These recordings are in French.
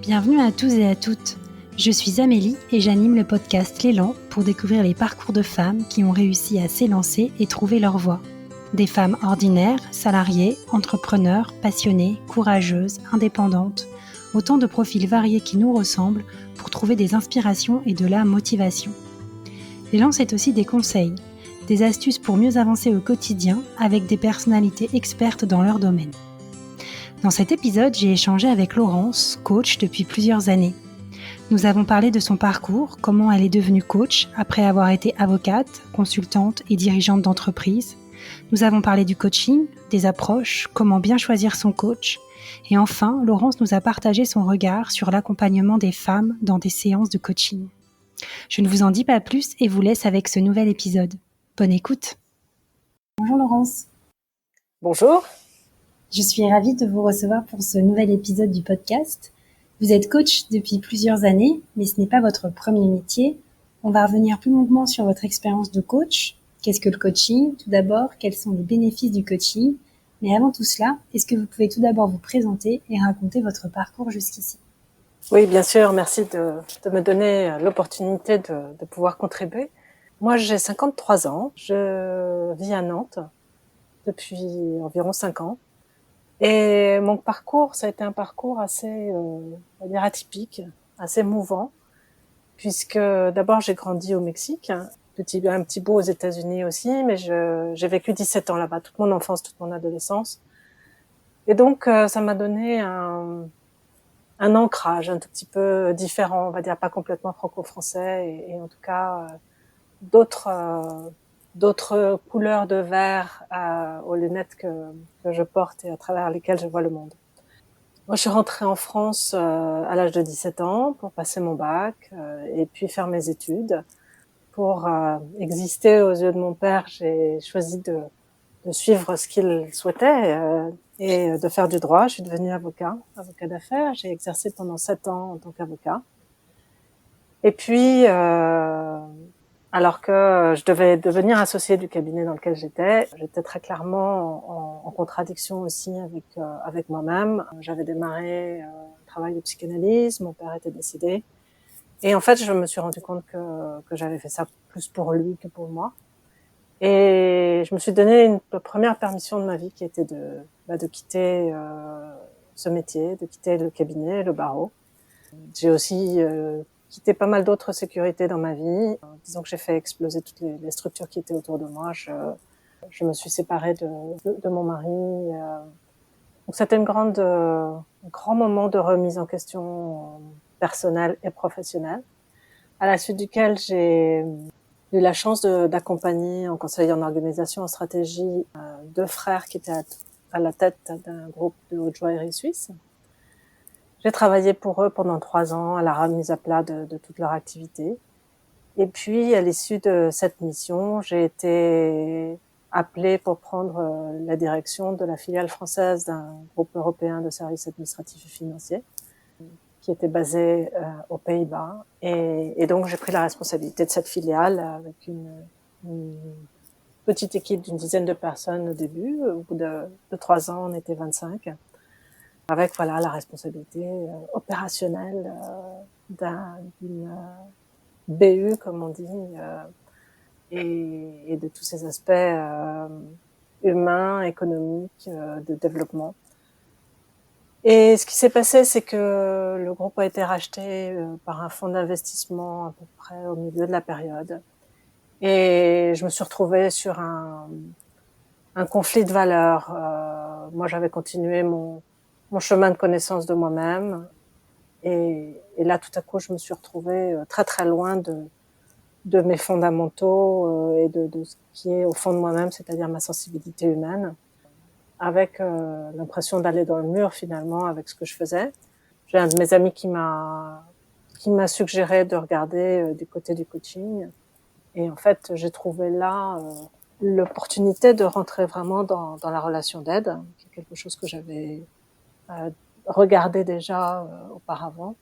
Bienvenue à tous et à toutes. Je suis Amélie et j'anime le podcast L'élan pour découvrir les parcours de femmes qui ont réussi à s'élancer et trouver leur voie. Des femmes ordinaires, salariées, entrepreneurs, passionnées, courageuses, indépendantes. Autant de profils variés qui nous ressemblent pour trouver des inspirations et de la motivation. L'élan, c'est aussi des conseils, des astuces pour mieux avancer au quotidien avec des personnalités expertes dans leur domaine. Dans cet épisode, j'ai échangé avec Laurence, coach depuis plusieurs années. Nous avons parlé de son parcours, comment elle est devenue coach après avoir été avocate, consultante et dirigeante d'entreprise. Nous avons parlé du coaching, des approches, comment bien choisir son coach. Et enfin, Laurence nous a partagé son regard sur l'accompagnement des femmes dans des séances de coaching. Je ne vous en dis pas plus et vous laisse avec ce nouvel épisode. Bonne écoute. Bonjour Laurence. Bonjour. Je suis ravie de vous recevoir pour ce nouvel épisode du podcast. Vous êtes coach depuis plusieurs années, mais ce n'est pas votre premier métier. On va revenir plus longuement sur votre expérience de coach. Qu'est-ce que le coaching? Tout d'abord, quels sont les bénéfices du coaching? Mais avant tout cela, est-ce que vous pouvez tout d'abord vous présenter et raconter votre parcours jusqu'ici? Oui, bien sûr. Merci de me donner l'opportunité de pouvoir contribuer. Moi, j'ai 53 ans. Je vis à Nantes depuis environ 5 ans. Et mon parcours, ça a été un parcours assez, on va dire atypique, assez mouvant, puisque d'abord j'ai grandi au Mexique, un petit bout aux États-Unis aussi, mais j'ai vécu 17 ans là-bas, toute mon enfance, toute mon adolescence. Et donc, ça m'a donné un ancrage un tout petit peu différent, on va dire pas complètement franco-français, et en tout cas d'autres couleurs de verre aux lunettes que je porte et à travers lesquelles je vois le monde. Moi, je suis rentrée en France à l'âge de 17 ans pour passer mon bac et puis faire mes études. Pour exister aux yeux de mon père, j'ai choisi de suivre ce qu'il souhaitait et de faire du droit. Je suis devenue avocat d'affaires. J'ai exercé pendant 7 ans en tant qu'avocat. Et puis, alors que je devais devenir associée du cabinet dans lequel j'étais très clairement en contradiction aussi avec moi-même. J'avais démarré un travail de psychanalyse, mon père était décédé. Et en fait, je me suis rendu compte que j'avais fait ça plus pour lui que pour moi. Et je me suis donné une première permission de ma vie qui était de quitter ce métier, de quitter le cabinet, le barreau. J'ai aussi quitté pas mal d'autres sécurités dans ma vie. Disons que j'ai fait exploser toutes les structures qui étaient autour de moi. Je me suis séparée de mon mari. Donc c'était un grand moment de remise en question personnelle et professionnelle, à la suite duquel j'ai eu la chance d'accompagner en conseil en organisation, en stratégie, 2 frères qui étaient à la tête d'un groupe de haute joaillerie suisse. J'ai travaillé pour eux pendant 3 ans à la remise à plat de toute leur activité. Et puis, à l'issue de cette mission, j'ai été appelée pour prendre la direction de la filiale française d'un groupe européen de services administratifs et financiers qui était basé aux Pays-Bas. Et donc, j'ai pris la responsabilité de cette filiale avec une petite équipe d'une dizaine de personnes au début. Au bout de 3 ans, on était 25. Avec la responsabilité opérationnelle d'une BU, comme on dit, et de tous ces aspects humains, économiques, de développement. Et ce qui s'est passé, c'est que le groupe a été racheté par un fonds d'investissement à peu près au milieu de la période. Et je me suis retrouvée sur un conflit de valeurs. Moi, j'avais continué mon chemin de connaissance de moi-même. Et là, tout à coup, je me suis retrouvée très, très loin de mes fondamentaux et de ce qui est au fond de moi-même, c'est-à-dire ma sensibilité humaine, avec l'impression d'aller dans le mur, finalement, avec ce que je faisais. J'ai un de mes amis qui m'a suggéré de regarder du côté du coaching. Et en fait, j'ai trouvé là l'opportunité de rentrer vraiment dans la relation d'aide, qui est quelque chose que j'avais regardé déjà auparavant,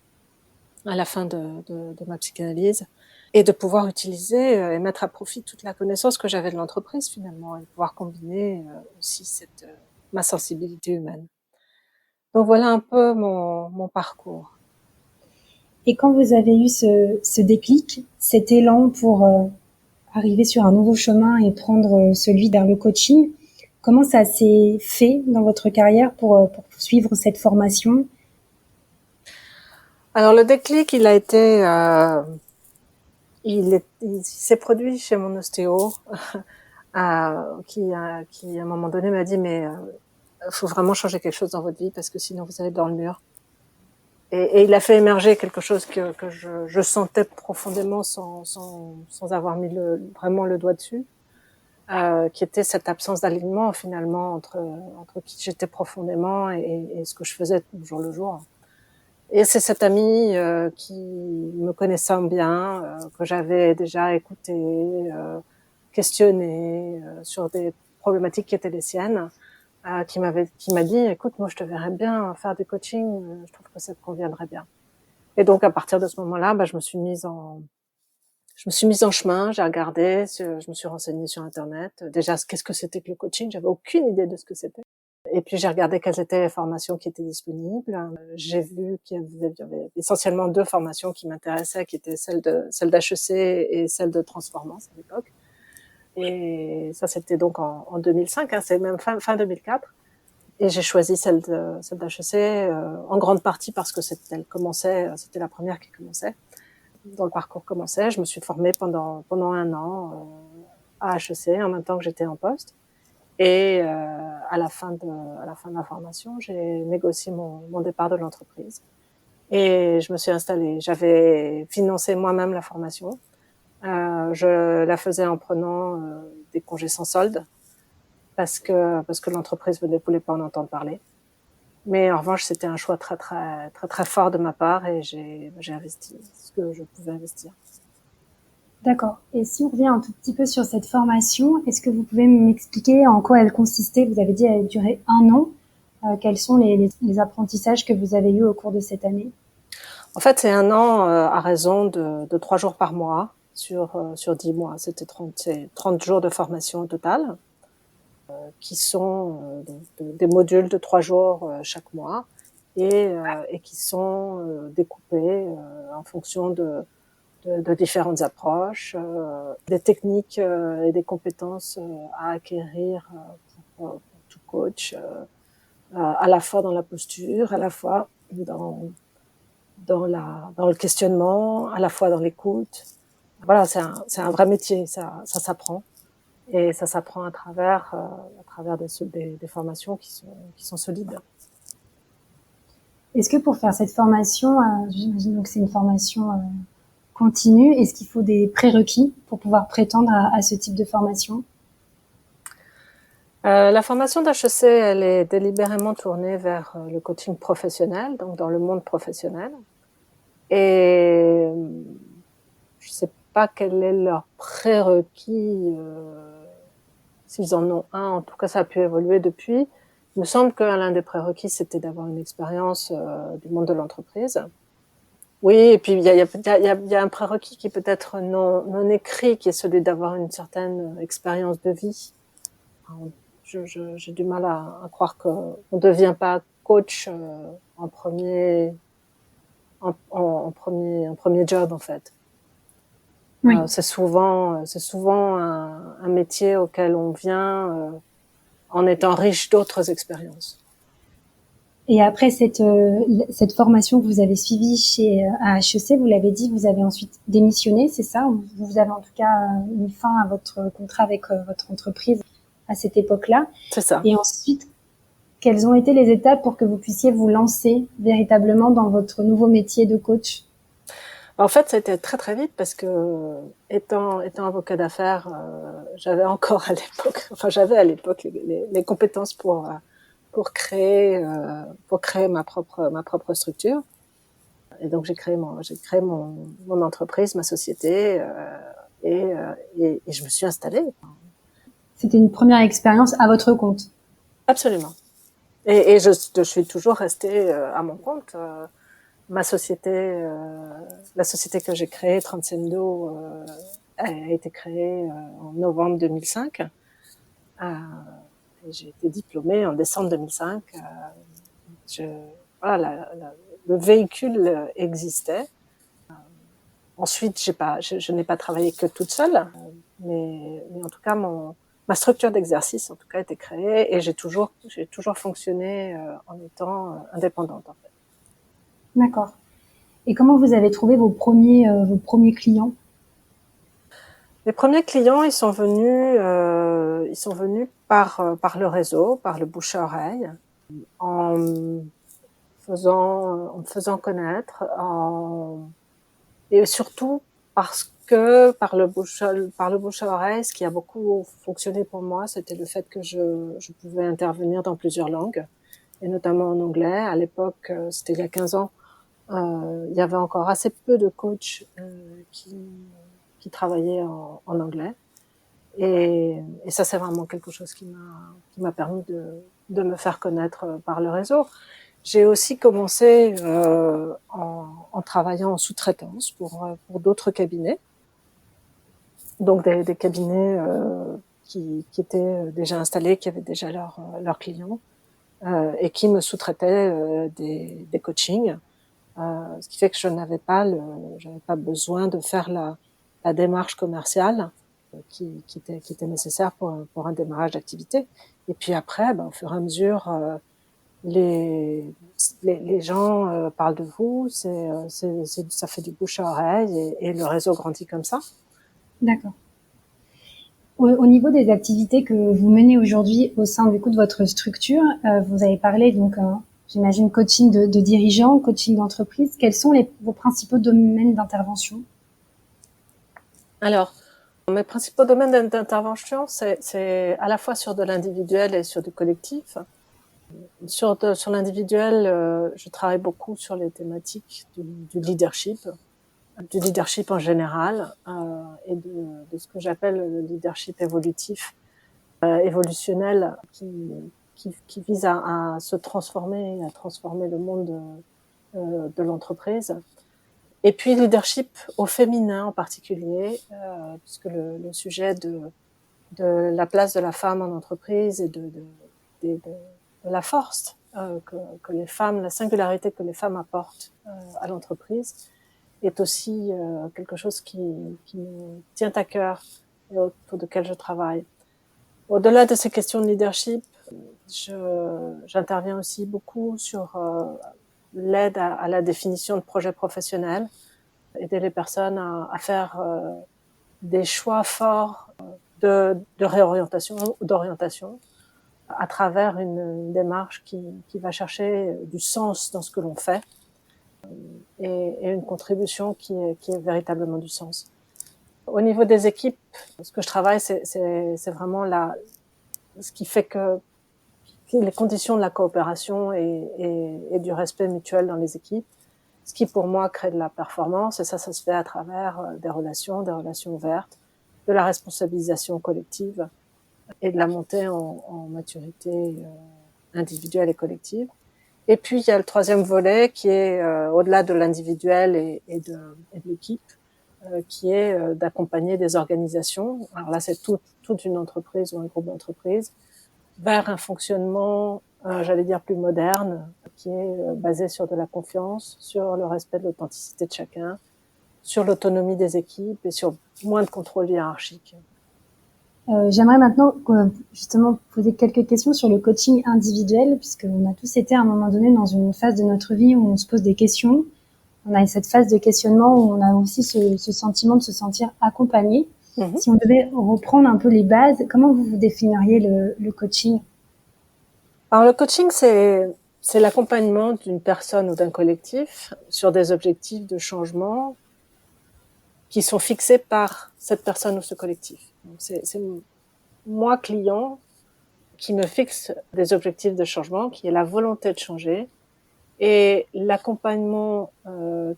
à la fin de ma psychanalyse, et de pouvoir utiliser et mettre à profit toute la connaissance que j'avais de l'entreprise finalement, et pouvoir combiner aussi ma sensibilité humaine. Donc voilà un peu mon parcours. Et quand vous avez eu ce déclic, cet élan pour arriver sur un nouveau chemin et prendre celui vers le coaching, comment ça s'est fait dans votre carrière pour suivre cette formation? Alors le déclic, il s'est produit chez mon ostéo, qui à un moment donné m'a dit mais faut vraiment changer quelque chose dans votre vie parce que sinon vous allez dans le mur. Et il a fait émerger quelque chose que je sentais profondément sans avoir mis vraiment le doigt dessus, qui était cette absence d'alignement finalement entre qui j'étais profondément et ce que je faisais jour le jour. Et c'est cet ami qui me connaissant bien, que j'avais déjà écouté, questionné sur des problématiques qui étaient les siennes, qui m'a dit, écoute, moi je te verrais bien faire du coaching, je trouve que ça te conviendrait bien. Et donc à partir de ce moment-là, je me suis mise en chemin, j'ai regardé, je me suis renseignée sur internet. Déjà, qu'est-ce que c'était que le coaching? J'avais aucune idée de ce que c'était. Et puis j'ai regardé quelles étaient les formations qui étaient disponibles. J'ai vu qu'il y avait essentiellement 2 formations qui m'intéressaient, qui étaient celle d'HEC et celle de Transformance à l'époque. Et ça, c'était donc en 2005, c'est même fin 2004. Et j'ai choisi celle d'HEC, en grande partie parce que c'était la première qui commençait. Dans le parcours commençait, je me suis formée pendant 1 an à HEC, en même temps que j'étais en poste. Et à la fin de la formation, j'ai négocié mon départ de l'entreprise. Et je me suis installée. J'avais financé moi-même la formation. Je la faisais en prenant des congés sans solde parce que l'entreprise ne voulait pas en entendre parler. Mais en revanche, c'était un choix très très très très fort de ma part et j'ai investi ce que je pouvais investir. D'accord. Et si on revient un tout petit peu sur cette formation, est-ce que vous pouvez m'expliquer en quoi elle consistait? Vous avez dit qu'elle durait 1 an. Quels sont les apprentissages que vous avez eus au cours de cette année? En fait, c'est 1 an à raison de 3 jours par mois sur 10 mois. C'était 30 jours de formation au total, qui sont des modules de 3 jours chaque mois et qui sont découpés en fonction de différentes approches, des techniques et des compétences à acquérir pour tout coach, à la fois dans la posture, à la fois dans le questionnement, à la fois dans l'écoute. Voilà, c'est un vrai métier, ça s'apprend. Et ça s'apprend à travers des formations qui sont solides. Est-ce que pour faire cette formation, j'imagine que c'est une formation continue, est-ce qu'il faut des prérequis pour pouvoir prétendre à ce type de formation? La formation d'HEC, elle est délibérément tournée vers le coaching professionnel, donc dans le monde professionnel. Et je sais pas quel est leur prérequis, s'ils en ont un. En tout cas, ça a pu évoluer depuis. Il me semble que l'un des prérequis, c'était d'avoir une expérience du monde de l'entreprise. Oui, et puis il y a un prérequis qui peut être non écrit, qui est celui d'avoir une certaine expérience de vie. J'ai du mal à croire qu'on ne devient pas coach en premier job en fait. Oui. C'est souvent un métier auquel on vient en étant riche d'autres expériences. Et après cette formation que vous avez suivie à HEC, vous l'avez dit, vous avez ensuite démissionné, c'est ça? Vous avez en tout cas mis fin à votre contrat avec votre entreprise à cette époque-là. C'est ça. Et ensuite, quelles ont été les étapes pour que vous puissiez vous lancer véritablement dans votre nouveau métier de coach? En fait, ça a été très très vite parce que étant avocat d'affaires, j'avais à l'époque les compétences pour créer ma propre structure. Et donc j'ai créé mon entreprise, ma société, et je me suis installée. C'était une première expérience à votre compte? Absolument. Et je suis toujours restée à mon compte. Ma société, la société que j'ai créée, Transcendo, a été créée en novembre 2005. Et j'ai été diplômée en décembre 2005. Voilà, le véhicule existait. Ensuite, je n'ai pas travaillé que toute seule, mais en tout cas, ma structure d'exercice, en tout cas, était créée et j'ai toujours fonctionné en étant indépendante, en fait. D'accord. Et comment vous avez trouvé vos premiers clients? Les premiers clients, ils sont venus par le réseau, par le bouche à oreille, en en me faisant connaître, et surtout parce que par le bouche à oreille, ce qui a beaucoup fonctionné pour moi, c'était le fait que je pouvais intervenir dans plusieurs langues, et notamment en anglais. À l'époque, c'était il y a 15 ans, il y avait encore assez peu de coachs qui travaillaient en anglais. Et ça, c'est vraiment quelque chose qui m'a permis de me faire connaître par le réseau. J'ai aussi commencé en travaillant en sous-traitance pour d'autres cabinets, donc des cabinets qui étaient déjà installés, qui avaient déjà leurs clients et qui me sous-traitaient des coachings, ce qui fait que je n'avais pas besoin de faire la démarche commerciale qui était nécessaire pour un démarrage d'activité. Et puis après, au fur et à mesure, les gens parlent de vous, ça fait du bouche à oreille et le réseau grandit comme ça. D'accord. Au niveau des activités que vous menez aujourd'hui au sein du coup de votre structure, vous avez parlé donc, j'imagine coaching de dirigeants, coaching d'entreprise. Quels sont vos principaux domaines d'intervention? Alors, mes principaux domaines d'intervention, c'est à la fois sur de l'individuel et sur du collectif. Sur l'individuel, je travaille beaucoup sur les thématiques du leadership en général, et de ce que j'appelle le leadership évolutif, évolutionnel, qui vise à se transformer, à transformer le monde de l'entreprise. Et puis leadership au féminin en particulier, puisque le sujet de la place de la femme en entreprise et de la force que les femmes, la singularité que les femmes apportent à l'entreprise est aussi quelque chose qui me tient à cœur et autour duquel je travaille. Au-delà de ces questions de leadership, j'interviens aussi beaucoup sur l'aide à la définition de projets professionnels, aider les personnes à faire des choix forts de réorientation ou d'orientation à travers une démarche qui va chercher du sens dans ce que l'on fait et une contribution qui est véritablement du sens. Au niveau des équipes, ce que je travaille, c'est vraiment ce qui fait que les conditions de la coopération et du respect mutuel dans les équipes, ce qui pour moi crée de la performance, et ça se fait à travers des relations ouvertes, de la responsabilisation collective et de la montée en maturité individuelle et collective. Et puis il y a le troisième volet qui est au-delà de l'individuel et de l'équipe, qui est d'accompagner des organisations. Alors là, c'est toute une entreprise ou un groupe d'entreprises vers un fonctionnement, j'allais dire plus moderne, qui est basé sur de la confiance, sur le respect de l'authenticité de chacun, sur l'autonomie des équipes et sur moins de contrôle hiérarchique. J'aimerais maintenant justement poser quelques questions sur le coaching individuel, puisqu'on a tous été à un moment donné dans une phase de notre vie où on se pose des questions. On a cette phase de questionnement où on a aussi ce sentiment de se sentir accompagné. Mm-hmm. Si on devait reprendre un peu les bases, comment vous définiriez le coaching? Alors le coaching, c'est l'accompagnement d'une personne ou d'un collectif sur des objectifs de changement qui sont fixés par cette personne ou ce collectif. Donc c'est moi, client, qui me fixe des objectifs de changement, qui est la volonté de changer. Et l'accompagnement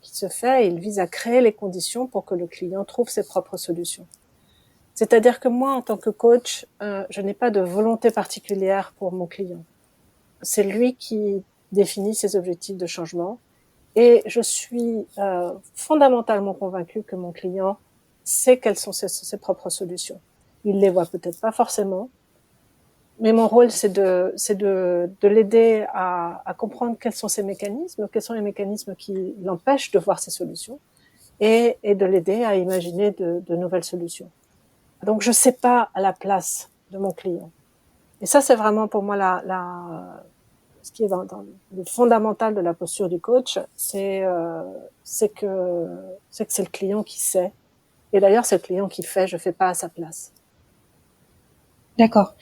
qui se fait, il vise à créer les conditions pour que le client trouve ses propres solutions. C'est-à-dire que moi, en tant que coach, je n'ai pas de volonté particulière pour mon client. C'est lui qui définit ses objectifs de changement. Et je suis fondamentalement convaincue que mon client sait quelles sont ses propres solutions. Il les voit peut-être pas forcément, mais mon rôle, c'est de l'aider à comprendre quels sont les mécanismes qui l'empêchent de voir ses solutions, et de l'aider à imaginer de nouvelles solutions. Donc je sais pas à la place de mon client. Et ça, c'est vraiment pour moi ce qui est dans le fondamental de la posture du coach, c'est que c'est le client qui sait. Et d'ailleurs, c'est le client qui fait, je fais pas à sa place. D'accord.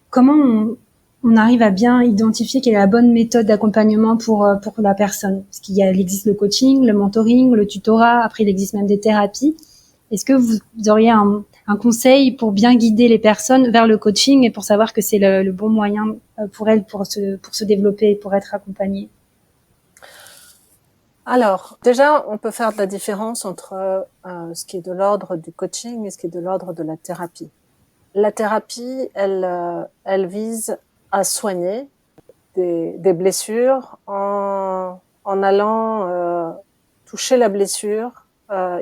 Comment on arrive à bien identifier quelle est la bonne méthode d'accompagnement pour la personne? Parce il existe le coaching, le mentoring, le tutorat, après il existe même des thérapies. Est-ce que vous auriez un conseil pour bien guider les personnes vers le coaching et pour savoir que c'est le bon moyen pour elles pour se développer et pour être accompagnées? Alors, déjà, on peut faire de la différence entre ce qui est de l'ordre du coaching et ce qui est de l'ordre de la thérapie. La thérapie, elle vise à soigner des blessures en allant toucher la blessure,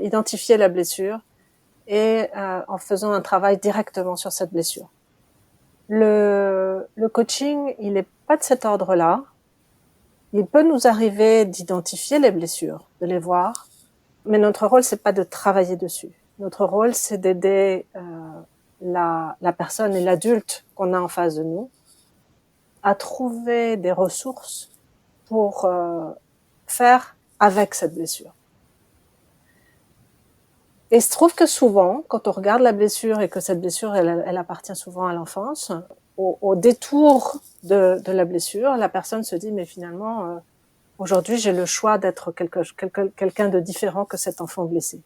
identifier la blessure et en faisant un travail directement sur cette blessure. Le coaching, il n'est pas de cet ordre-là. Il peut nous arriver d'identifier les blessures, de les voir, mais notre rôle, c'est pas de travailler dessus. Notre rôle, c'est d'aider la personne et l'adulte qu'on a en face de nous à trouver des ressources pour faire avec cette blessure. Et il se trouve que souvent, quand on regarde la blessure et que cette blessure, elle appartient souvent à l'enfance, au détour de la blessure, la personne se dit, mais finalement, aujourd'hui, j'ai le choix d'être quelqu'un de différent que cet enfant blessé.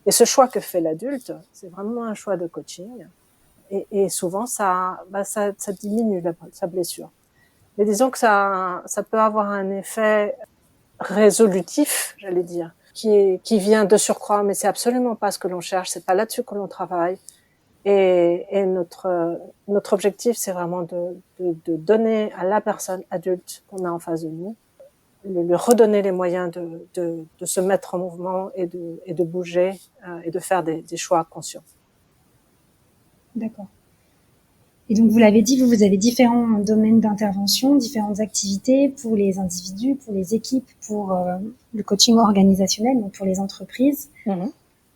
Et ce choix que fait l'adulte, c'est vraiment un choix de coaching. Et souvent, ça diminue sa blessure. Mais disons que ça peut avoir un effet résolutif, j'allais dire, qui vient de surcroît, mais c'est absolument pas ce que l'on cherche, c'est pas là-dessus que l'on travaille. Et notre objectif, c'est vraiment de donner à la personne adulte qu'on a en face de nous, lui redonner les moyens de se mettre en mouvement et de bouger et de faire des choix conscients. D'accord. Et donc, vous l'avez dit, vous avez différents domaines d'intervention, différentes activités pour les individus, pour les équipes, pour le coaching organisationnel, donc pour les entreprises. Mm-hmm.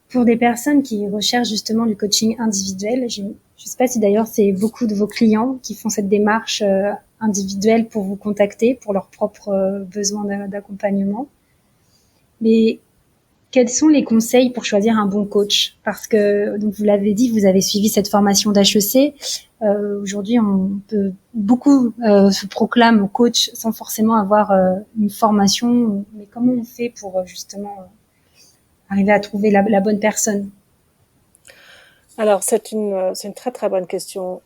Pour des personnes qui recherchent justement du coaching individuel, je ne sais pas si d'ailleurs c'est beaucoup de vos clients qui font cette démarche individuelle pour vous contacter, pour leurs propres besoins d'accompagnement. Mais quels sont les conseils pour choisir un bon coach? Parce que, donc vous l'avez dit, vous avez suivi cette formation d'HEC. Aujourd'hui, beaucoup se proclament coach sans forcément avoir une formation. Mais comment on fait pour justement arriver à trouver la bonne personne? Alors, c'est une très très bonne question.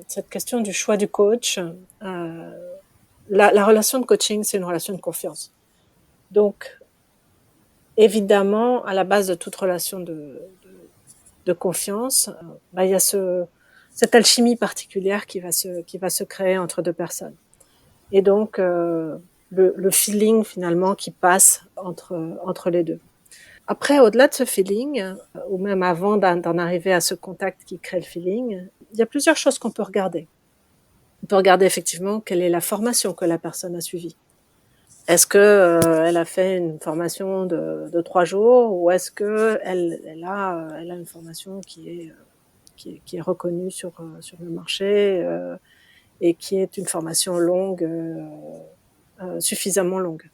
Cette question du choix du coach. La relation de coaching, c'est une relation de confiance. Donc, évidemment, à la base de toute relation de confiance, il y a cette alchimie particulière qui va se créer entre deux personnes. Et donc, le feeling finalement qui passe entre les deux. Après, au-delà de ce feeling, ou même avant d'en arriver à ce contact qui crée le feeling, il y a plusieurs choses qu'on peut regarder. On peut regarder effectivement quelle est la formation que la personne a suivie. Est-ce que elle a fait une formation de 3 jours, ou est-ce que elle a une formation qui est reconnue sur le marché et qui est une formation longue, suffisamment longue.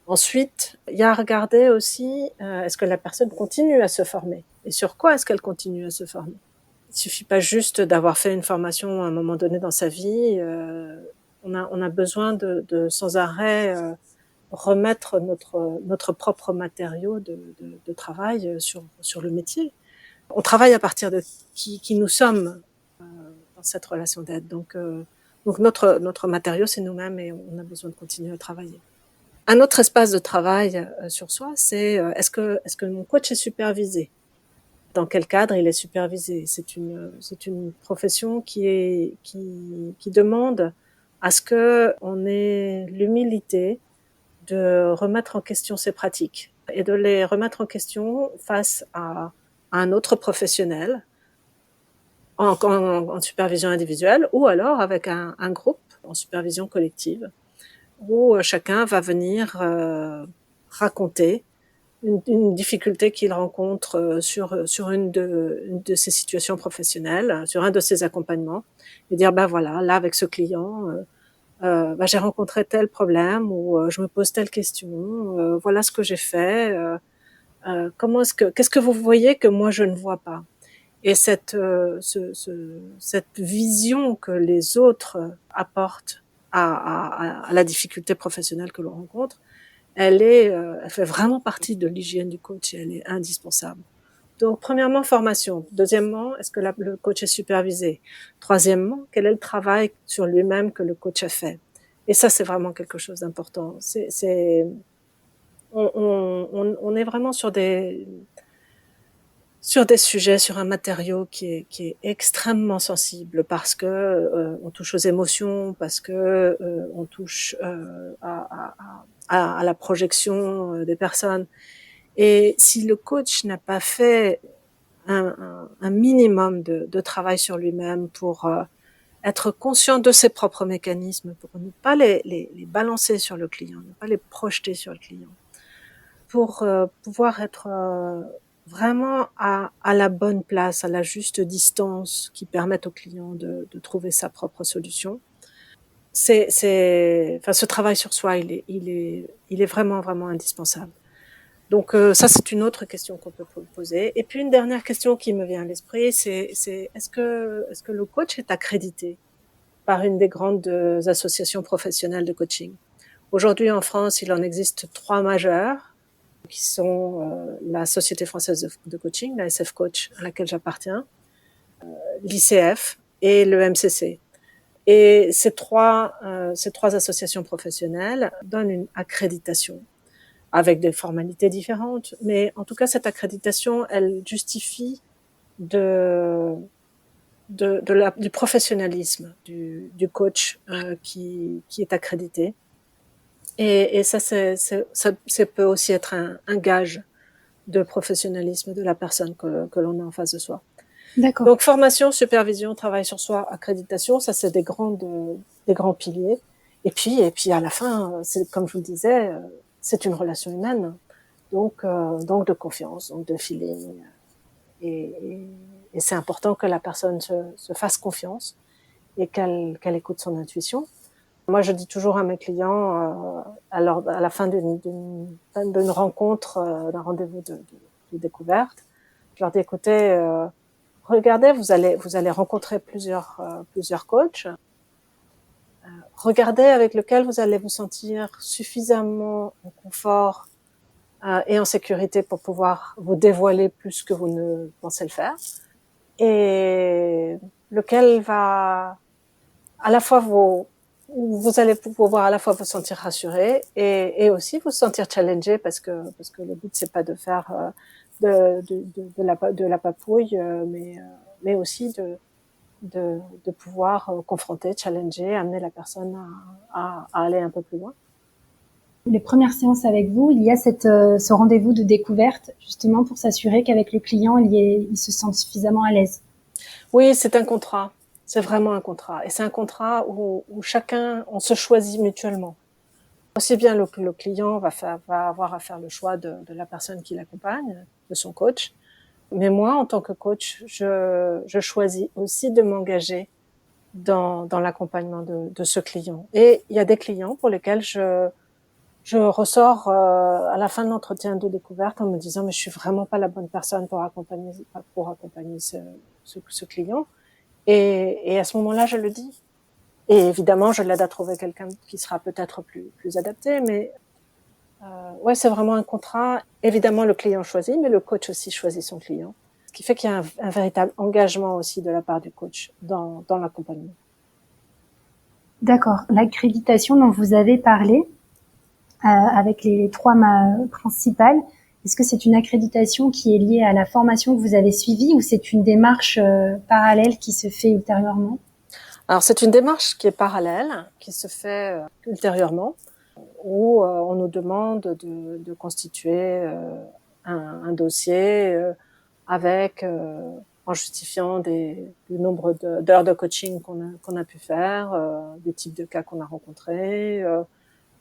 Ensuite, il y a à regarder aussi, est-ce que la personne continue à se former? Et sur quoi est-ce qu'elle continue à se former? Il suffit pas juste d'avoir fait une formation à un moment donné dans sa vie. On a besoin de sans arrêt remettre notre propre matériau de travail sur le métier. On travaille à partir de qui nous sommes dans cette relation d'aide. Donc notre matériau, c'est nous-mêmes et on a besoin de continuer à travailler. Un autre espace de travail sur soi, c'est est-ce que mon coach est supervisé? Dans quel cadre il est supervisé? C'est une profession qui demande à ce que on ait l'humilité de remettre en question ses pratiques et de les remettre en question face à un autre professionnel en supervision individuelle, ou alors avec un groupe en supervision collective, où chacun va venir raconter une difficulté qu'il rencontre sur une de ses situations professionnelles, sur un de ses accompagnements, et dire ben voilà, là avec ce client, ben, j'ai rencontré tel problème ou je me pose telle question, voilà ce que j'ai fait. Qu'est-ce que vous voyez que moi je ne vois pas? Et cette vision que les autres apportent à la difficulté professionnelle que l'on rencontre, elle fait vraiment partie de l'hygiène du coach et elle est indispensable. Donc, premièrement, formation. Deuxièmement, est-ce que le coach est supervisé? Troisièmement, quel est le travail sur lui-même que le coach a fait? Et ça, c'est vraiment quelque chose d'important. On est vraiment sur des sujets, sur un matériau qui est extrêmement sensible parce que on touche aux émotions, parce que on touche à la projection des personnes. Et si le coach n'a pas fait un minimum de travail sur lui-même pour être conscient de ses propres mécanismes, pour ne pas les balancer sur le client, ne pas les projeter sur le client, pour pouvoir être vraiment à la bonne place, à la juste distance qui permette au client de trouver sa propre solution. Enfin, ce travail sur soi, il est vraiment, vraiment indispensable. Donc ça, c'est une autre question qu'on peut poser. Et puis une dernière question qui me vient à l'esprit, c'est est-ce que le coach est accrédité par une des grandes associations professionnelles de coaching? Aujourd'hui, en France, il en existe 3 majeures, qui sont la Société française de coaching, la SF Coach, à laquelle j'appartiens, l'ICF et le MCC. Et ces trois associations professionnelles donnent une accréditation avec des formalités différentes, mais en tout cas, cette accréditation, elle justifie du professionnalisme du coach qui est accrédité. Et ça, ça peut aussi être un gage de professionnalisme de la personne que l'on a en face de soi. D'accord. Donc formation, supervision, travail sur soi, accréditation, ça c'est des grands piliers. Et puis à la fin, c'est comme je vous le disais, c'est une relation humaine, donc de confiance, donc de feeling. Et c'est important que la personne se fasse confiance et qu'elle écoute son intuition. Moi, je dis toujours à mes clients, à la fin d'une rencontre, d'un rendez-vous de découverte, je leur dis écoutez, regardez, vous allez rencontrer plusieurs coachs. Regardez avec lequel vous allez vous sentir suffisamment en confort et en sécurité pour pouvoir vous dévoiler plus que vous ne pensez le faire. Et lequel va à la fois vous allez pouvoir à la fois vous sentir rassuré et aussi vous sentir challengé parce que le but c'est pas de faire de la papouille, mais aussi de pouvoir confronter, challenger, amener la personne à aller un peu plus loin. Les premières séances avec vous, il y a ce rendez-vous de découverte, justement pour s'assurer qu'avec le client, il se sente suffisamment à l'aise. Oui, c'est un contrat. C'est vraiment un contrat. Et c'est un contrat où chacun, on se choisit mutuellement. Aussi bien le client va avoir à faire le choix de la personne qui l'accompagne, de son coach. Mais moi, en tant que coach, je choisis aussi de m'engager dans l'accompagnement de ce client. Et il y a des clients pour lesquels je ressors à la fin de l'entretien de découverte en me disant mais je suis vraiment pas la bonne personne pour accompagner ce client. Et à ce moment-là, je le dis. Et évidemment, je l'aide à trouver quelqu'un qui sera peut-être plus adapté, mais ouais, c'est vraiment un contrat. Évidemment, le client choisit, mais le coach aussi choisit son client. Ce qui fait qu'il y a un véritable engagement aussi de la part du coach dans l'accompagnement. D'accord. L'accréditation dont vous avez parlé, avec les 3 principales, est-ce que c'est une accréditation qui est liée à la formation que vous avez suivie ou c'est une démarche parallèle qui se fait ultérieurement? Alors, c'est une démarche qui est parallèle, qui se fait ultérieurement, où on nous demande de constituer un dossier avec en justifiant du nombre d'heures de coaching qu'on a pu faire, des types de cas qu'on a rencontrés,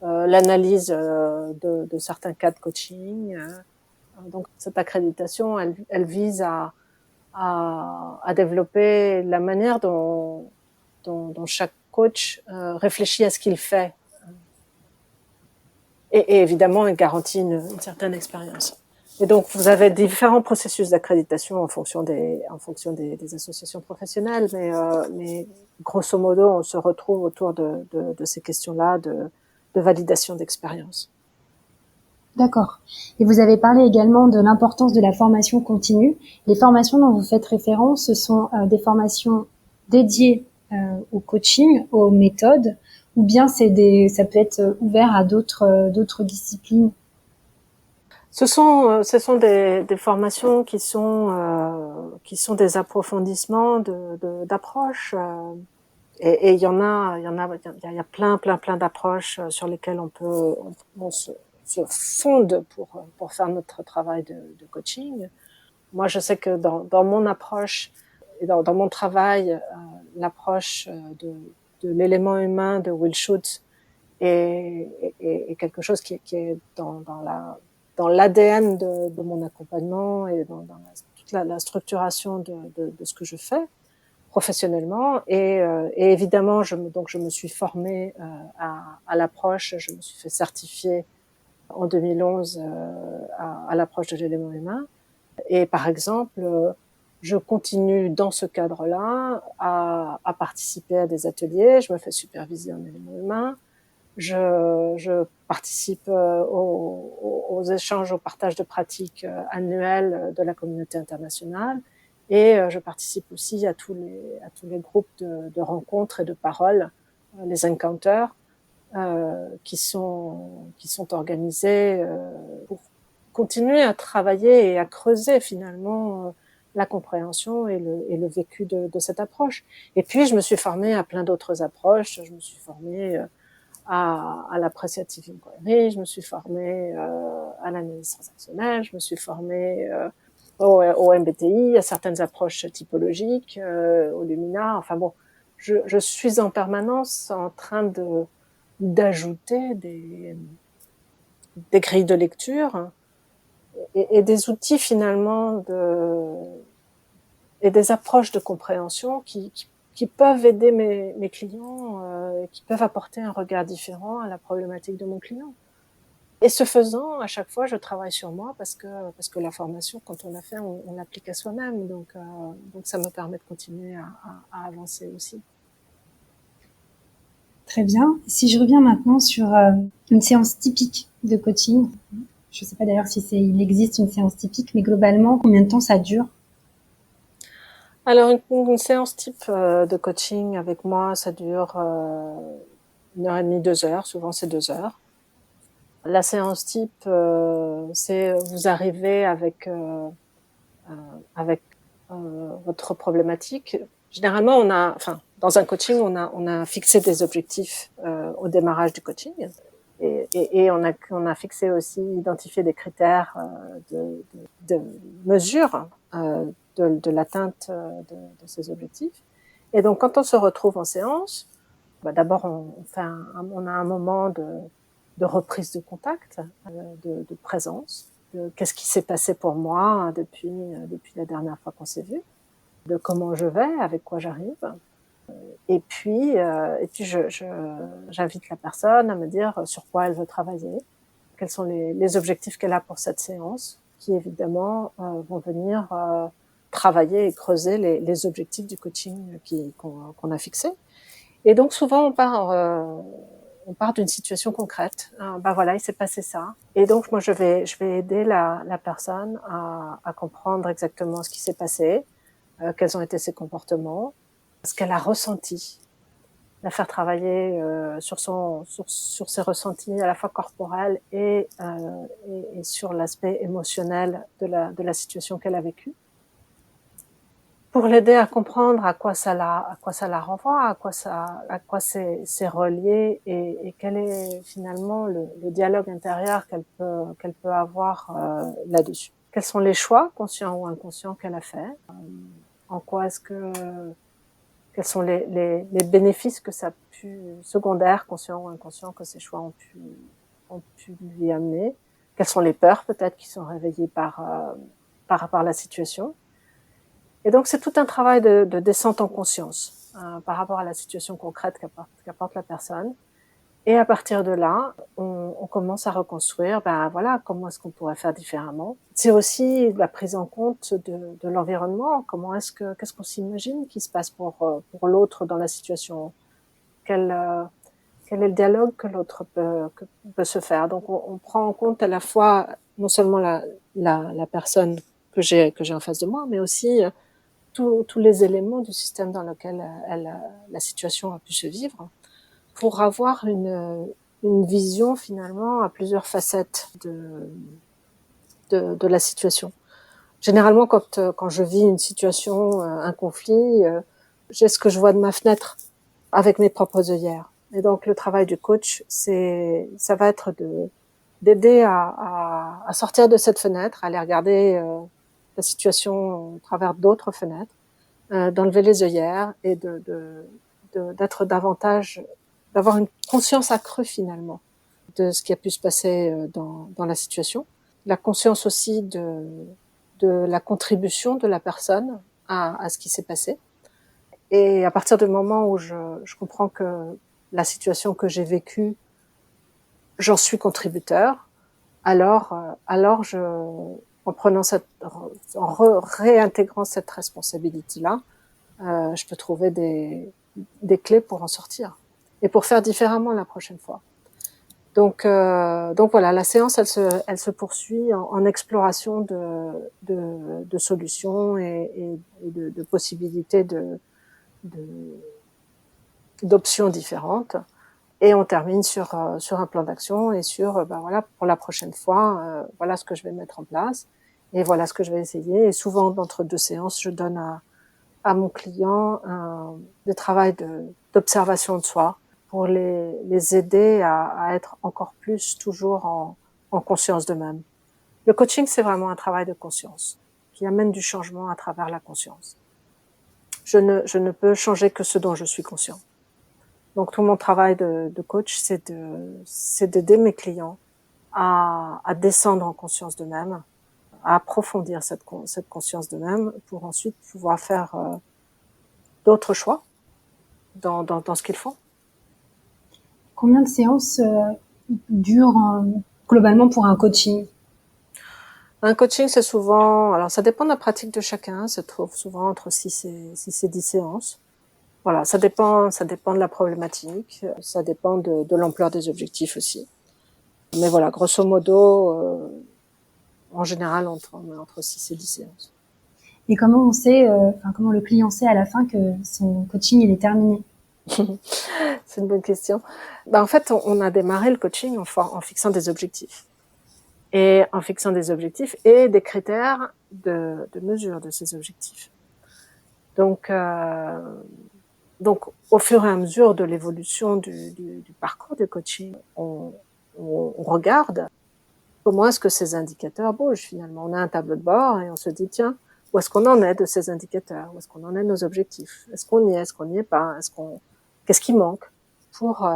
l'analyse de certains cas de coaching, Donc cette accréditation, elle vise à développer la manière dont chaque coach réfléchit à ce qu'il fait. Et évidemment, elle garantit une certaine expérience. Et donc, vous avez différents processus d'accréditation en fonction des associations professionnelles, mais grosso modo, on se retrouve autour de ces questions-là de validation d'expérience. D'accord. Et vous avez parlé également de l'importance de la formation continue. Les formations dont vous faites référence, ce sont des formations dédiées au coaching, aux méthodes, ou bien ça peut être ouvert à d'autres disciplines? Ce sont des formations qui sont des approfondissements d'approches. Et il y a plein d'approches sur lesquelles on se fonde pour faire notre travail de coaching. Moi, je sais que dans mon approche et dans mon travail, l'approche de l'élément humain de Will Schutz est quelque chose qui est dans l'ADN de mon accompagnement et dans toute la structuration de ce que je fais professionnellement. Et évidemment, je me suis formée à l'approche. Je me suis fait certifier en 2011 à l'approche de l'élément humain. Et par exemple, je continue dans ce cadre-là à participer à des ateliers. Je me fais superviser en élément humain. Je participe aux échanges, au partage de pratiques annuels de la communauté internationale. Et je participe aussi à tous les groupes de rencontres et de paroles, les encounters, qui sont organisés pour continuer à travailler et à creuser finalement la compréhension et le vécu de cette approche. Et puis je me suis formée à plein d'autres approches. Je me suis formée à l'appréciative inquiry, je me suis formée à l'analyse transactionnelle, je me suis formée au MBTI, à certaines approches typologiques, au Lumina. Enfin bon, je suis en permanence en train d'ajouter des grilles de lecture et des outils finalement et des approches de compréhension qui peuvent aider mes clients, qui peuvent apporter un regard différent à la problématique de mon client. Et ce faisant, à chaque fois, je travaille sur moi parce que la formation, quand on la fait, on l'applique à soi-même. Donc ça me permet de continuer à avancer aussi. Très bien. Si je reviens maintenant sur une séance typique de coaching, je ne sais pas d'ailleurs il existe une séance typique, mais globalement, combien de temps ça dure? Alors une séance type de coaching avec moi, ça dure 1h30, 2 heures. Souvent c'est 2 heures. La séance type, c'est vous arrivez avec votre problématique. Généralement, dans un coaching, on a fixé des objectifs au démarrage du coaching, et on a fixé aussi, identifié des critères de mesure de l'atteinte de ces objectifs. Et donc, quand on se retrouve en séance, d'abord on a un moment de reprise de contact, de présence. Qu'est-ce qui s'est passé pour moi depuis la dernière fois qu'on s'est vu, de comment je vais, avec quoi j'arrive. Et puis j'invite la personne à me dire sur quoi elle veut travailler, quels sont les objectifs qu'elle a pour cette séance, qui évidemment vont venir travailler et creuser les objectifs du coaching qu'on a fixé. Et donc souvent on part d'une situation concrète. Voilà, il s'est passé ça. Et donc moi je vais aider la personne à comprendre exactement ce qui s'est passé, quels ont été ses comportements, ce qu'elle a ressenti, la faire travailler sur ses ressentis à la fois corporels et sur l'aspect émotionnel de la situation qu'elle a vécue, pour l'aider à comprendre à quoi ça la renvoie, à quoi c'est relié, et quel est finalement le dialogue intérieur qu'elle peut avoir là-dessus. Quels sont les choix, conscients ou inconscients, qu'elle a fait, en quoi quels sont les bénéfices que ça a pu, secondaires, conscients ou inconscients, que ces choix ont pu lui amener, quelles sont les peurs peut-être qui sont réveillées par la situation. Et donc c'est tout un travail de descente en conscience par rapport à la situation concrète qu'apporte la personne. Et à partir de là, on commence à reconstruire, voilà, comment est-ce qu'on pourrait faire différemment. C'est aussi la prise en compte de l'environnement. Qu'est-ce qu'on s'imagine qui se passe pour l'autre dans la situation? Quel est le dialogue que l'autre peut se faire? Donc, on prend en compte à la fois non seulement la personne que j'ai en face de moi, mais aussi tous les éléments du système dans lequel la situation a pu se vivre, pour avoir une vision finalement à plusieurs facettes de la situation. Généralement, quand je vis une situation, un conflit, j'ai ce que je vois de ma fenêtre avec mes propres œillères. Et donc le travail du coach, ça va être d'aider à sortir de cette fenêtre, à aller regarder la situation au travers d'autres fenêtres, d'enlever les œillères et d'être davantage, d'avoir une conscience accrue finalement de ce qui a pu se passer dans la situation. La conscience aussi de la contribution de la personne à ce qui s'est passé. Et à partir du moment où je comprends que la situation que j'ai vécue, j'en suis contributeur, alors en prenant réintégrant cette responsabilité-là, je peux trouver des clés pour en sortir et pour faire différemment la prochaine fois. Donc voilà, la séance, elle se poursuit en exploration de solutions et de possibilités d'options différentes. Et on termine sur un plan d'action et sur, voilà, pour la prochaine fois, voilà ce que je vais mettre en place et voilà ce que je vais essayer. Et souvent, entre deux séances, je donne à mon client des travail d'observation de soi pour les aider à être encore plus toujours en conscience d'eux-mêmes. Le coaching, c'est vraiment un travail de conscience qui amène du changement à travers la conscience. Je ne peux changer que ce dont je suis conscient. Donc tout mon travail de coach, c'est d'aider mes clients à descendre en conscience d'eux-mêmes, à approfondir cette conscience d'eux-mêmes pour ensuite pouvoir faire d'autres choix dans ce qu'ils font. Combien de séances durent globalement pour un coaching? Un coaching, c'est souvent, alors ça dépend de la pratique de chacun, se trouve souvent entre 6 et 10 séances. Voilà, ça dépend de la problématique, ça dépend de l'ampleur des objectifs aussi. Mais voilà, grosso modo, en général, entre 6 et 10 séances. Et comment on sait, comment le client sait à la fin que son coaching il est terminé? C'est une bonne question. En fait, on a démarré le coaching en fixant des objectifs. Et en fixant des objectifs et des critères de mesure de ces objectifs. Donc, au fur et à mesure de l'évolution du parcours du coaching, on regarde comment est-ce que ces indicateurs bougent finalement. On a un tableau de bord et on se dit, tiens, où est-ce qu'on en est de ces indicateurs? Où est-ce qu'on en est de nos objectifs? Est-ce qu'on y est? Est-ce qu'on n'y est pas? Qu'est-ce qui manque pour,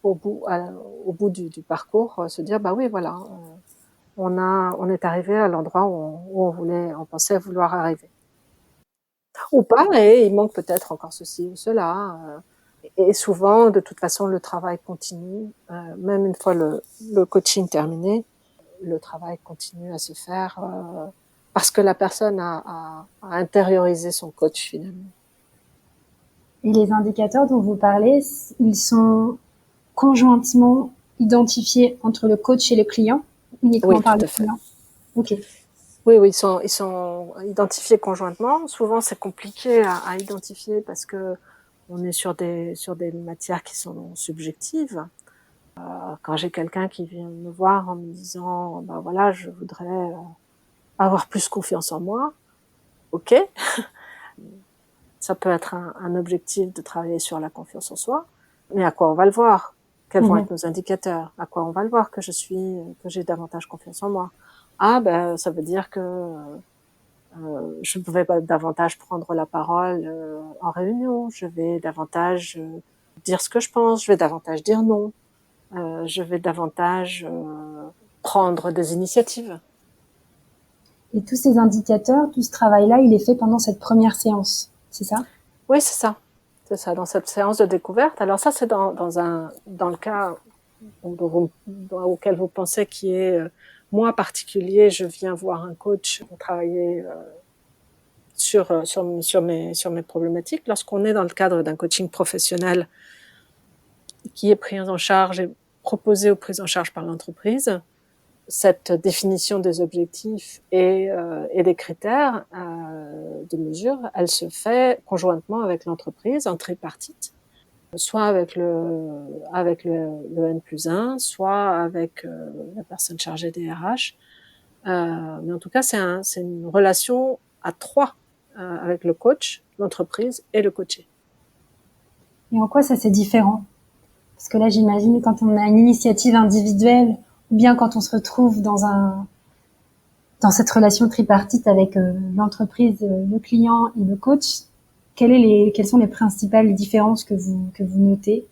au bout du parcours, se dire, oui, voilà, on est arrivé à l'endroit où on pensait vouloir arriver. Ou pas, et il manque peut-être encore ceci ou cela. Et souvent, de toute façon, le travail continue. Même une fois le coaching terminé, le travail continue à se faire parce que la personne a intériorisé son coach finalement. Et les indicateurs dont vous parlez, ils sont conjointement identifiés entre le coach et le client, uniquement Oui, par tout le à fait. client? Ok. Oui, ils sont identifiés conjointement. Souvent, c'est compliqué à identifier parce que on est sur des matières qui sont subjectives. Quand j'ai quelqu'un qui vient me voir en me disant, voilà, je voudrais avoir plus confiance en moi, ok, ça peut être un objectif de travailler sur la confiance en soi, mais à quoi on va le voir? Quels vont être nos indicateurs? À quoi on va le voir que j'ai davantage confiance en moi? Ça veut dire que je ne vais pas davantage prendre la parole en réunion, je vais davantage dire ce que je pense, je vais davantage dire non, je vais davantage prendre des initiatives. Et tous ces indicateurs, tout ce travail-là, il est fait pendant cette première séance, c'est ça? Oui, c'est ça. C'est ça, dans cette séance de découverte. Alors ça, c'est dans le cas auquel vous pensez qui est, moi particulier, je viens voir un coach pour travailler sur mes problématiques. Lorsqu'on est dans le cadre d'un coaching professionnel qui est pris en charge et proposé ou pris en charge par l'entreprise, cette définition des objectifs et des critères de mesure, elle se fait conjointement avec l'entreprise en tripartite, soit avec le N+1, soit avec la personne chargée des RH. Mais en tout cas, c'est une relation à trois avec le coach, l'entreprise et le coaché. Et en quoi ça c'est différent? Parce que là, j'imagine quand on a une initiative individuelle, ou bien quand on se retrouve dans cette relation tripartite avec l'entreprise, le client et le coach, quelles sont les principales différences que vous notez?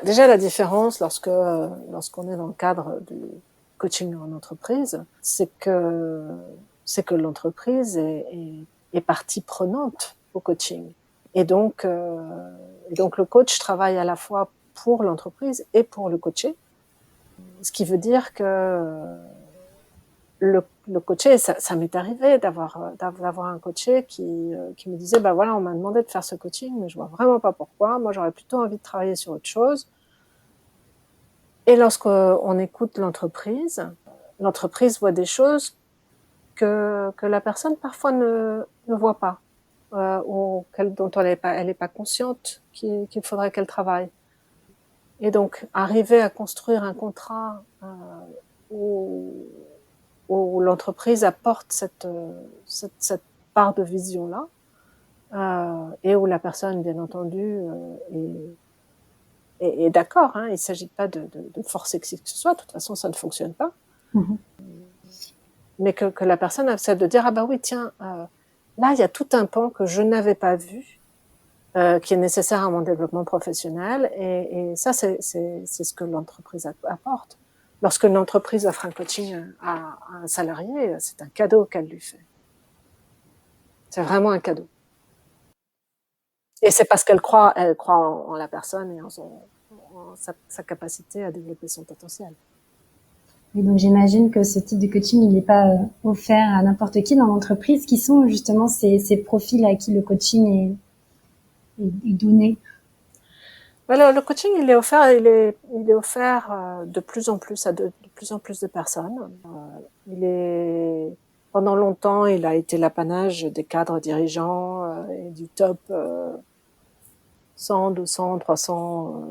Déjà, la différence lorsqu'on est dans le cadre du coaching en entreprise, c'est que l'entreprise est partie prenante au coaching. Et donc le coach travaille à la fois pour l'entreprise et pour le coaché. Ce qui veut dire que le coaché, ça m'est arrivé d'avoir un coaché qui me disait, bah voilà, on m'a demandé de faire ce coaching, mais je vois vraiment pas pourquoi. Moi, j'aurais plutôt envie de travailler sur autre chose. Et lorsqu'on écoute l'entreprise voit des choses que la personne parfois ne voit pas, ou dont elle est pas consciente qu'il faudrait qu'elle travaille. Et donc, arriver à construire un contrat où l'entreprise apporte cette part de vision-là, et où la personne, bien entendu, est d'accord. Hein, il ne s'agit pas de forcer qui que ce soit. De toute façon, ça ne fonctionne pas. Mmh. Mais que la personne accepte de dire, ah bah oui, tiens, là, il y a tout un pan que je n'avais pas vu, qui est nécessaire à mon développement professionnel. Et ça, c'est ce que l'entreprise apporte. Lorsque l'entreprise offre un coaching à un salarié, c'est un cadeau qu'elle lui fait. C'est vraiment un cadeau. Et c'est parce qu'elle croit en la personne et en sa capacité à développer son potentiel. Et donc j'imagine que ce type de coaching, il n'est pas offert à n'importe qui dans l'entreprise. Qui sont justement ces profils à qui le coaching est donné? Alors, le coaching, il est offert de plus en plus à de plus en plus de personnes. Pendant longtemps, il a été l'apanage des cadres dirigeants et du top 100, 200, 300,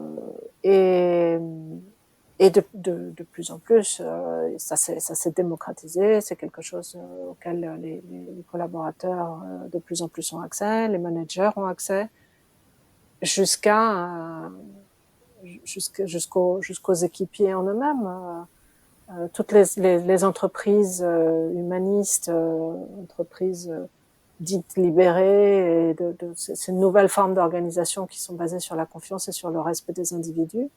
et de plus en plus, ça s'est démocratisé. C'est quelque chose auquel les collaborateurs de plus en plus ont accès, les managers ont accès, jusqu'aux équipiers en eux-mêmes. Toutes les entreprises humanistes, entreprises dites libérées, et de ces nouvelles formes d'organisation qui sont basées sur la confiance et sur le respect des individus,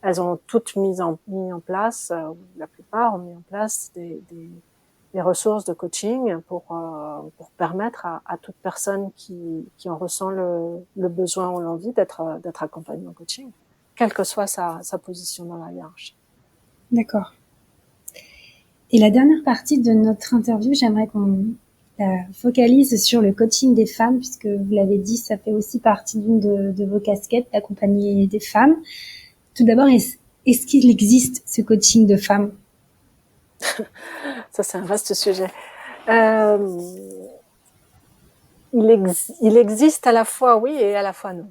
elles ont toutes mis en place, la plupart ont mis en place des ressources de coaching pour permettre à toute personne qui en ressent le besoin ou l'envie d'être accompagnée en coaching, quelle que soit sa position dans la hiérarchie. D'accord. Et la dernière partie de notre interview, j'aimerais qu'on focalise sur le coaching des femmes, puisque vous l'avez dit, ça fait aussi partie d'une de vos casquettes, d'accompagner des femmes. Tout d'abord, est-ce qu'il existe ce coaching de femmes? Ça, c'est un vaste sujet. Il existe à la fois oui et à la fois non.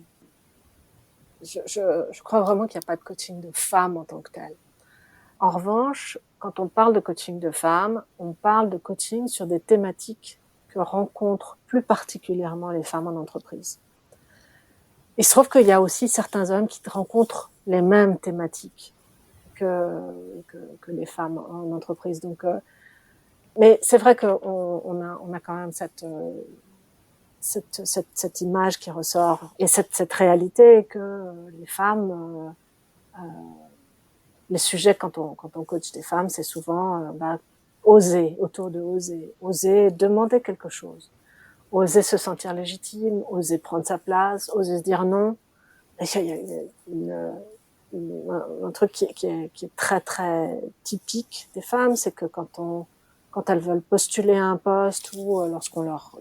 Je crois vraiment qu'il n'y a pas de coaching de femmes en tant que tel. En revanche, quand on parle de coaching de femmes, on parle de coaching sur des thématiques que rencontrent plus particulièrement les femmes en entreprise. Il se trouve qu'il y a aussi certains hommes qui rencontrent les mêmes thématiques que les femmes en entreprise. Donc, mais c'est vrai qu'on a quand même cette image qui ressort et cette réalité que les femmes les sujets quand on coach des femmes, c'est souvent oser, autour de oser demander quelque chose, oser se sentir légitime, oser prendre sa place, oser se dire non. Et il y a un truc qui est très très typique des femmes, c'est que quand elles veulent postuler à un poste ou lorsqu'on leur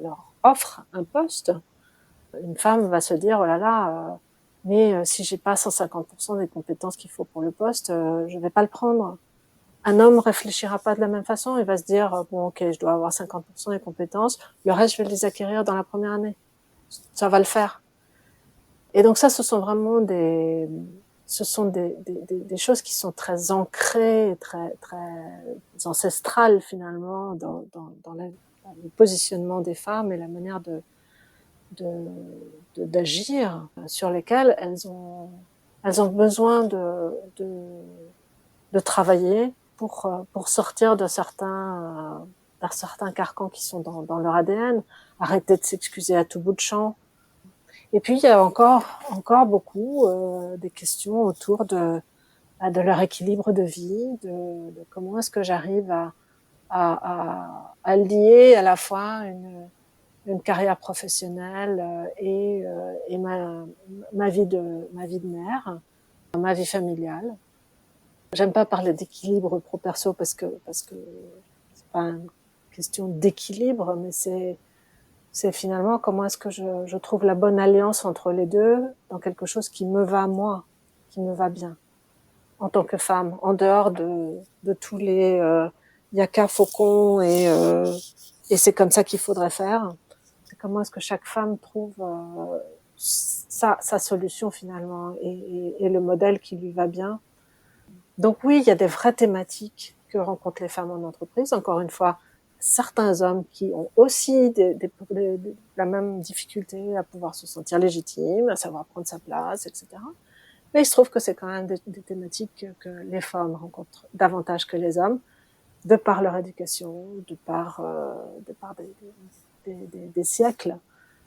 offre un poste, une femme va se dire oh là là, mais si j'ai pas 150% des compétences qu'il faut pour le poste, je vais pas le prendre. Un homme réfléchira pas de la même façon, il va se dire bon ok, je dois avoir 50% des compétences, le reste je vais les acquérir dans la première année, ça va le faire. Et donc ça, ce sont vraiment des choses qui sont très ancrées, très très ancestrales finalement dans le positionnement des femmes et la manière d'agir, sur lesquelles elles ont besoin de travailler pour sortir de certains carcans qui sont dans leur ADN, arrêter de s'excuser à tout bout de champ. Et puis il y a encore beaucoup des questions autour de leur équilibre de vie, de comment est-ce que j'arrive à lier à la fois une carrière professionnelle et ma vie de mère, ma vie familiale. J'aime pas parler d'équilibre pro perso parce que c'est pas une question d'équilibre, mais c'est finalement comment est-ce que je trouve la bonne alliance entre les deux dans quelque chose qui me va moi, qui me va bien en tant que femme, en dehors de tous les yaka faucons et c'est comme ça qu'il faudrait faire. C'est comment est-ce que chaque femme trouve sa solution finalement et le modèle qui lui va bien. Donc oui, il y a des vraies thématiques que rencontrent les femmes en entreprise. Encore une fois, certains hommes qui ont aussi la même difficulté à pouvoir se sentir légitime, à savoir prendre sa place, etc. Mais il se trouve que c'est quand même des thématiques que les femmes rencontrent davantage que les hommes, de par leur éducation, de par des siècles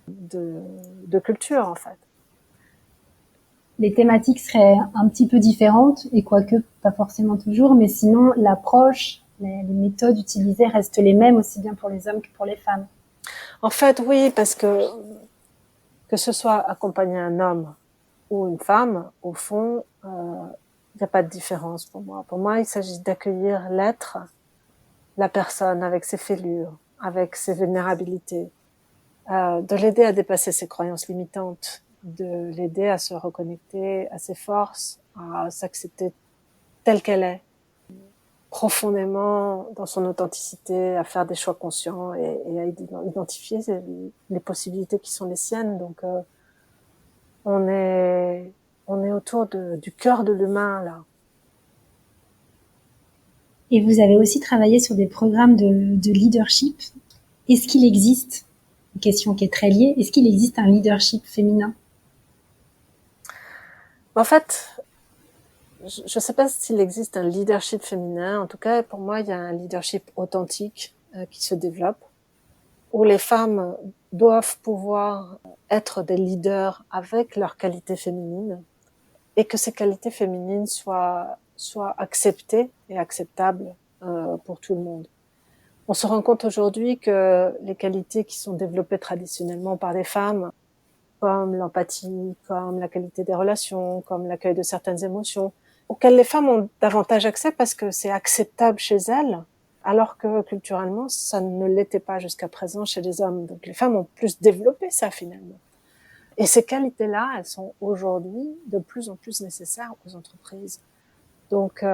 de culture en fait. Les thématiques seraient un petit peu différentes, et quoique pas forcément toujours, mais sinon l'approche, les méthodes utilisées restent les mêmes aussi bien pour les hommes que pour les femmes. En fait, oui, parce que ce soit accompagner un homme ou une femme, au fond, il n'y a pas de différence pour moi. Pour moi, il s'agit d'accueillir l'être, la personne avec ses fêlures, avec ses vulnérabilités, de l'aider à dépasser ses croyances limitantes, de l'aider à se reconnecter à ses forces, à s'accepter telle qu'elle est, profondément dans son authenticité, à faire des choix conscients et à identifier les possibilités qui sont les siennes. Donc, on est autour du cœur de l'humain, là. Et vous avez aussi travaillé sur des programmes de leadership. Est-ce qu'il existe, une question qui est très liée, est-ce qu'il existe un leadership féminin? En fait, je ne sais pas s'il existe un leadership féminin. En tout cas, pour moi, il y a un leadership authentique qui se développe, où les femmes doivent pouvoir être des leaders avec leurs qualités féminines et que ces qualités féminines soient acceptées et acceptables pour tout le monde. On se rend compte aujourd'hui que les qualités qui sont développées traditionnellement par les femmes, comme l'empathie, comme la qualité des relations, comme l'accueil de certaines émotions, auxquelles les femmes ont davantage accès parce que c'est acceptable chez elles, alors que culturellement, ça ne l'était pas jusqu'à présent chez les hommes. Donc les femmes ont plus développé ça finalement. Et ces qualités-là, elles sont aujourd'hui de plus en plus nécessaires aux entreprises. Donc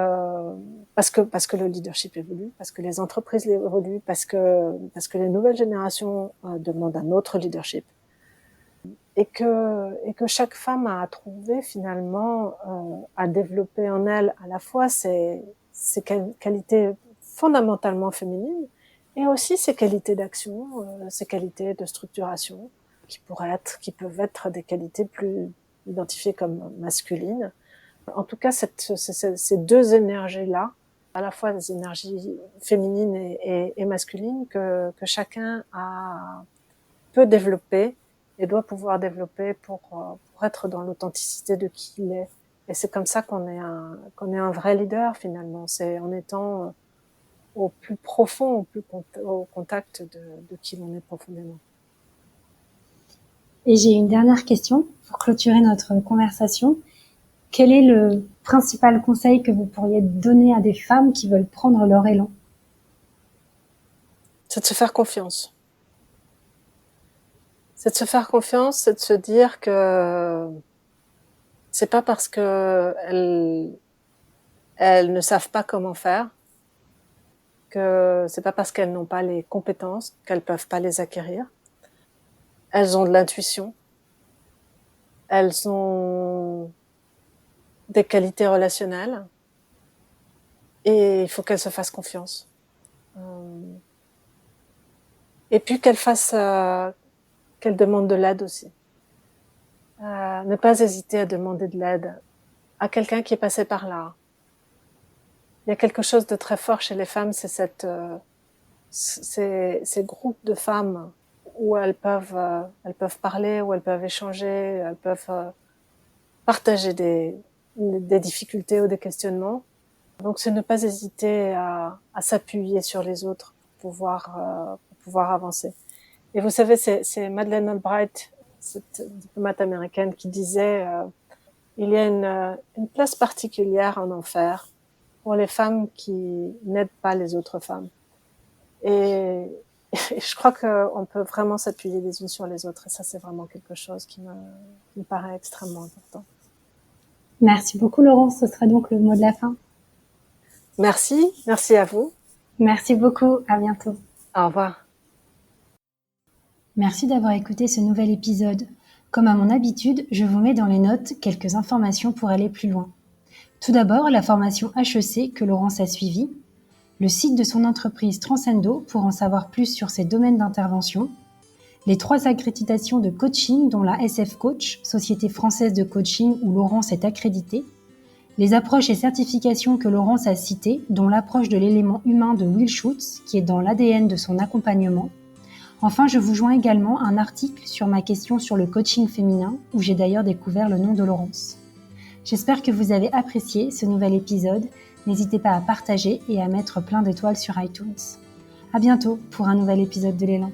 parce que le leadership évolue, parce que les entreprises évoluent, parce que les nouvelles générations demandent un autre leadership. Et que chaque femme a trouvé finalement à développer en elle à la fois ses qualités fondamentalement féminines et aussi ses qualités d'action, ses qualités de structuration qui peuvent être des qualités plus identifiées comme masculines. En tout cas, ces deux énergies-là, à la fois des énergies féminines et masculines que chacun peut développer et doit pouvoir développer pour être dans l'authenticité de qui il est Et c'est comme ça qu'on est un vrai leader finalement. C'est en étant au plus profond, au contact de qui l'on est profondément. Et j'ai une dernière question pour clôturer notre conversation. Quel est le principal conseil que vous pourriez donner à des femmes qui veulent prendre leur élan? C'est de se faire confiance. C'est de se faire confiance, c'est de se dire que c'est pas parce que elles ne savent pas comment faire, que c'est pas parce qu'elles n'ont pas les compétences qu'elles peuvent pas les acquérir. Elles ont de l'intuition. Elles ont des qualités relationnelles. Et il faut qu'elles se fassent confiance. Et puis qu'elles demandent de l'aide aussi. Ne pas hésiter à demander de l'aide à quelqu'un qui est passé par là. Il y a quelque chose de très fort chez les femmes, c'est ces groupes de femmes où elles peuvent parler, où elles peuvent échanger, elles peuvent partager des difficultés ou des questionnements. Donc c'est ne pas hésiter à s'appuyer sur les autres pour pouvoir avancer. Et vous savez, c'est Madeleine Albright, cette diplomate américaine, qui disait il y a une place particulière en enfer pour les femmes qui n'aident pas les autres femmes. Et je crois qu'on peut vraiment s'appuyer les unes sur les autres. Et ça, c'est vraiment quelque chose qui me paraît extrêmement important. Merci beaucoup, Laurence. Ce sera donc le mot de la fin. Merci à vous. Merci beaucoup. À bientôt. Au revoir. Merci d'avoir écouté ce nouvel épisode. Comme à mon habitude, je vous mets dans les notes quelques informations pour aller plus loin. Tout d'abord, la formation HEC que Laurence a suivie, le site de son entreprise Transcendo pour en savoir plus sur ses domaines d'intervention, les 3 accréditations de coaching dont la SF Coach, Société française de coaching où Laurence est accréditée, les approches et certifications que Laurence a citées, dont l'approche de l'élément humain de Will Schutz, qui est dans l'ADN de son accompagnement. Enfin, je vous joins également un article sur ma question sur le coaching féminin, où j'ai d'ailleurs découvert le nom de Laurence. J'espère que vous avez apprécié ce nouvel épisode. N'hésitez pas à partager et à mettre plein d'étoiles sur iTunes. À bientôt pour un nouvel épisode de l'Élan.